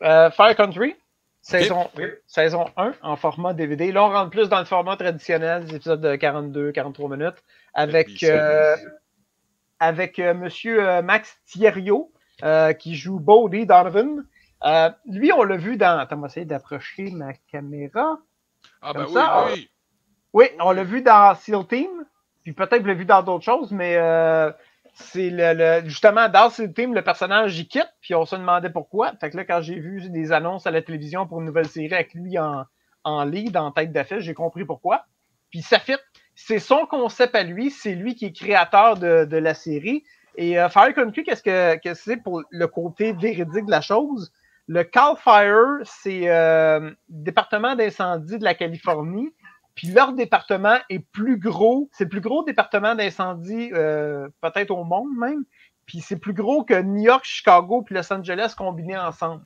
Fire Country, Ok. saison 1 en format DVD. Là, on rentre plus dans le format traditionnel, des épisodes de 42-43 minutes, avec Monsieur Max Thierryo, qui joue Bodhi Donovan. Lui, on l'a vu dans... Attends, on va essayer d'approcher ma caméra. Ah, Comme ben oui, ça. lui. Oui, on l'a vu dans SEAL Team, puis peut-être l'a vu dans d'autres choses, mais c'est justement dans SEAL Team, le personnage il quitte, puis on se demandait pourquoi. Fait que là, quand j'ai vu des annonces à la télévision pour une nouvelle série avec lui en lead, en tête d'affiche, j'ai compris pourquoi. Puis ça fit. C'est son concept à lui, c'est lui qui est créateur de la série. Et Fire Country, qu'est-ce que c'est pour le côté véridique de la chose? Le Cal Fire, c'est le département d'incendie de la Californie. Puis leur département est plus gros. C'est le plus gros département d'incendie peut-être au monde même. Puis c'est plus gros que New York, Chicago puis Los Angeles combinés ensemble.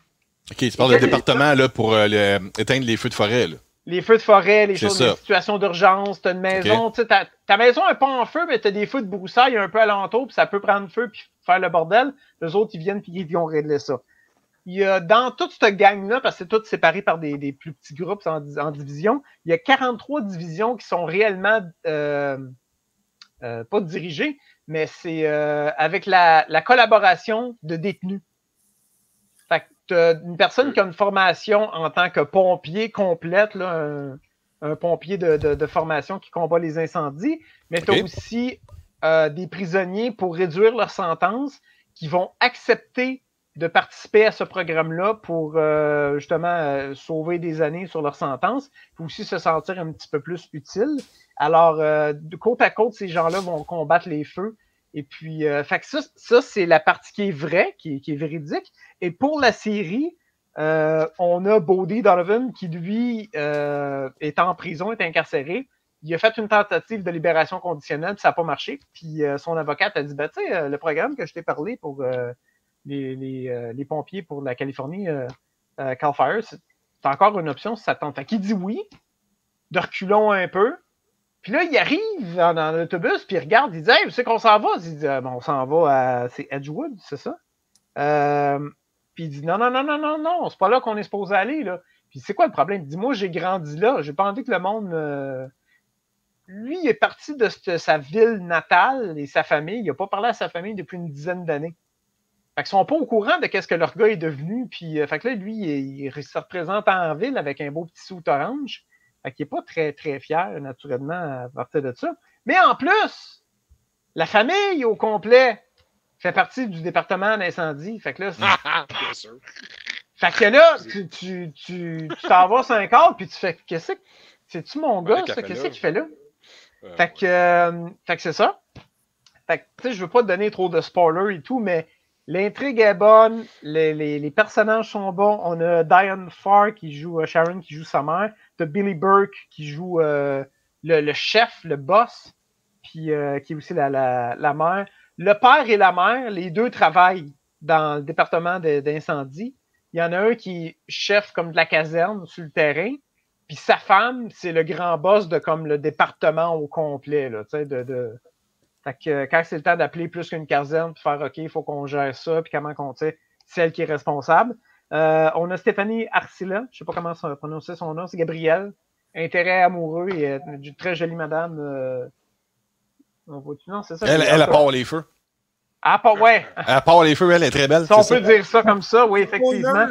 Ok, tu parles de département là, pour éteindre les feux de forêt. Là. Les feux de forêt, les choses, ça. les situations d'urgence, t'as une maison, tu sais, ta maison n'est pas en feu, mais t'as des feux de broussailles un peu alentour, puis ça peut prendre feu puis faire le bordel. Les autres, ils viennent puis ils vont régler ça. Il y a, dans toute cette gang-là, parce que c'est tout séparé par des plus petits groupes en division, il y a 43 divisions qui sont réellement pas dirigées, mais c'est avec la collaboration de détenus. Fait que t'as une personne qui a une formation en tant que pompier complète, là, un pompier de formation qui combat les incendies, mais tu as aussi des prisonniers pour réduire leur sentence qui vont accepter de participer à ce programme-là pour justement sauver des années sur leur sentence, puis aussi se sentir un petit peu plus utile. Alors, de côte à côte, ces gens-là vont combattre les feux. Et puis, fait que ça c'est la partie qui est vraie, qui est véridique. Et pour la série, on a Bodhi Donovan qui, lui, est en prison, est incarcéré. Il a fait une tentative de libération conditionnelle, puis ça n'a pas marché. Puis son avocate a dit, ben, tu sais, le programme que je t'ai parlé pour les pompiers pour la Californie, Cal Fire, c'est encore une option si ça tente. Fait qu'il dit oui, de reculons un peu. Puis là, il arrive dans l'autobus, puis il regarde, il dit, hey, où c'est qu'on s'en va? Il dit, bon, on s'en va à c'est Edgewood, c'est ça? Puis il dit, non, c'est pas là qu'on est supposé aller, là. Puis c'est quoi le problème? Il dit, moi, j'ai grandi là, j'ai pas envie que le monde... Lui, il est parti de sa ville natale et sa famille. Il n'a pas parlé à sa famille depuis une dizaine d'années. Fait qu'ils sont pas au courant de qu'est-ce que leur gars est devenu. Puis, fait que là, lui, il se représente en ville avec un beau petit suit orange. Fait qu'il est pas très, très fier, naturellement, à partir de ça. Mais en plus, la famille au complet fait partie du département d'incendie. Fait que là, bien sûr. Fait que là, tu t'en vas sur un cadre, puis tu fais, qu'est-ce que c'est-tu mon gars, ça? Qu'est-ce qu'il fait là? Fait que c'est ça. Fait que, tu sais, je veux pas te donner trop de spoilers et tout, mais l'intrigue est bonne, les personnages sont bons. On a Diane Farr qui joue Sharon, qui joue sa mère. T'as Billy Burke qui joue le chef, le boss, puis qui est aussi la mère. Le père et la mère, les deux travaillent dans le département d'incendie. Il y en a un qui est chef comme de la caserne sur le terrain, puis sa femme, c'est le grand boss de comme le département au complet, là, tu sais, Fait que quand c'est le temps d'appeler plus qu'une caserne, puis faire OK, il faut qu'on gère ça, puis comment qu'on sait, c'est elle qui est responsable. On a Stéphanie Arcila, je sais pas comment ça prononcer son nom, c'est Gabrielle. Intérêt amoureux et une très jolie madame. Non, c'est ça. Elle a part les feux. Ah, pas, ouais. Elle part les feux, elle est très belle. Si on peut dire ça comme ça, oui, effectivement.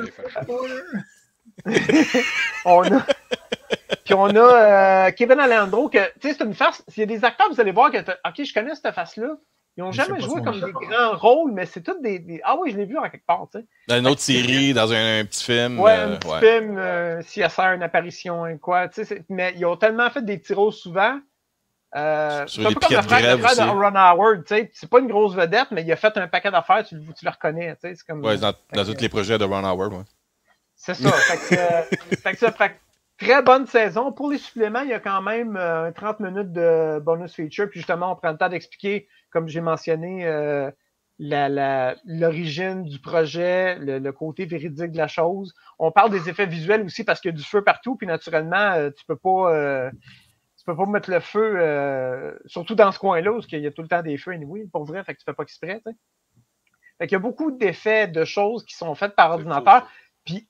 Puis on a Kevin Alejandro, que, tu sais, c'est une face. S'il y a des acteurs, vous allez voir que, OK, je connais cette face-là. Ils n'ont jamais joué comme des grands rôles, mais c'est tous des. Ah oui, je l'ai vu en quelque part, tu sais. Dans une autre série, dans un petit film. Ouais, un petit film, s'il y a une apparition, quoi, tu sais. Mais ils ont tellement fait des petits rôles souvent. Sur c'est un peu comme le frère de Ron Howard, tu sais. C'est pas une grosse vedette, mais il a fait un paquet d'affaires, tu le reconnais, tu sais. C'est comme. Ouais, dans tous les projets de Ron Howard, ouais. C'est ça. Fait que très bonne saison. Pour les suppléments, il y a quand même 30 minutes de bonus feature. Puis justement, on prend le temps d'expliquer, comme j'ai mentionné, l'origine du projet, le côté véridique de la chose. On parle des effets visuels aussi parce qu'il y a du feu partout. Puis naturellement, tu peux pas mettre le feu, surtout dans ce coin-là, parce qu'il y a tout le temps des feux anyway, pour vrai, fait que tu fais pas exprès, tu sais. Fait qu'il y a beaucoup d'effets, de choses qui sont faites par ordinateur. Puis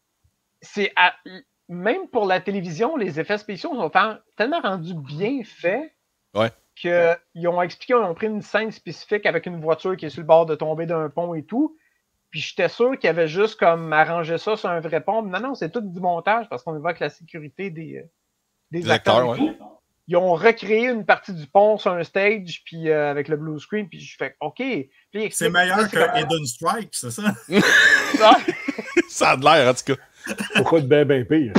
même pour la télévision, les effets spéciaux sont tellement rendus bien faits qu'ils ont expliqué, ils ont pris une scène spécifique avec une voiture qui est sur le bord de tomber d'un pont et tout. Puis j'étais sûr qu'ils avaient juste comme arrangé ça sur un vrai pont. Mais non, c'est tout du montage parce qu'on évoque la sécurité des acteurs. Ils ont recréé une partie du pont sur un stage, puis avec le blue screen, puis je fais OK. C'est meilleur que Hidden Strike, c'est ça? Ça a de l'air, en tout cas. Pourquoi de ben pire?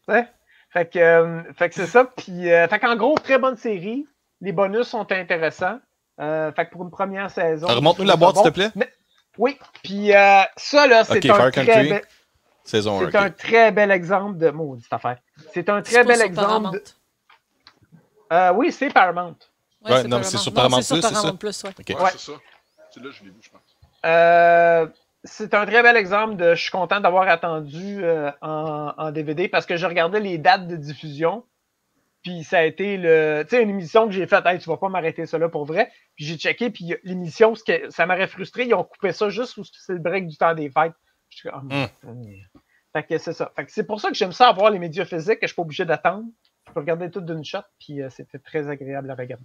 Ouais. Fait que c'est ça. Puis, fait qu'en gros, très bonne série. Les bonus sont intéressants. Fait que pour une première saison. Remonte-nous la boîte, s'il te plaît. Oui. Puis ça, là, c'est un très bel... Saison 1. C'est un très bel exemple de maudite affaire. C'est un très bel exemple. Oui, c'est Paramount. Ouais, non, mais c'est sur Paramount+, c'est ça? Okay. Ouais, c'est ça. C'est là que je l'ai vu, je pense. C'est un très bel exemple de je suis content d'avoir attendu en DVD parce que je regardais les dates de diffusion. Puis ça a été une émission que j'ai faite. Hey, tu vas pas m'arrêter ça là pour vrai. Puis j'ai checké, puis l'émission, ça m'aurait frustré. Ils ont coupé ça juste où c'est le break du temps des fêtes. Je suis Fait que c'est ça. Fait que c'est pour ça que j'aime ça avoir les médias physiques, que je suis pas obligé d'attendre. Je peux regarder tout d'une shot, puis c'était très agréable à regarder.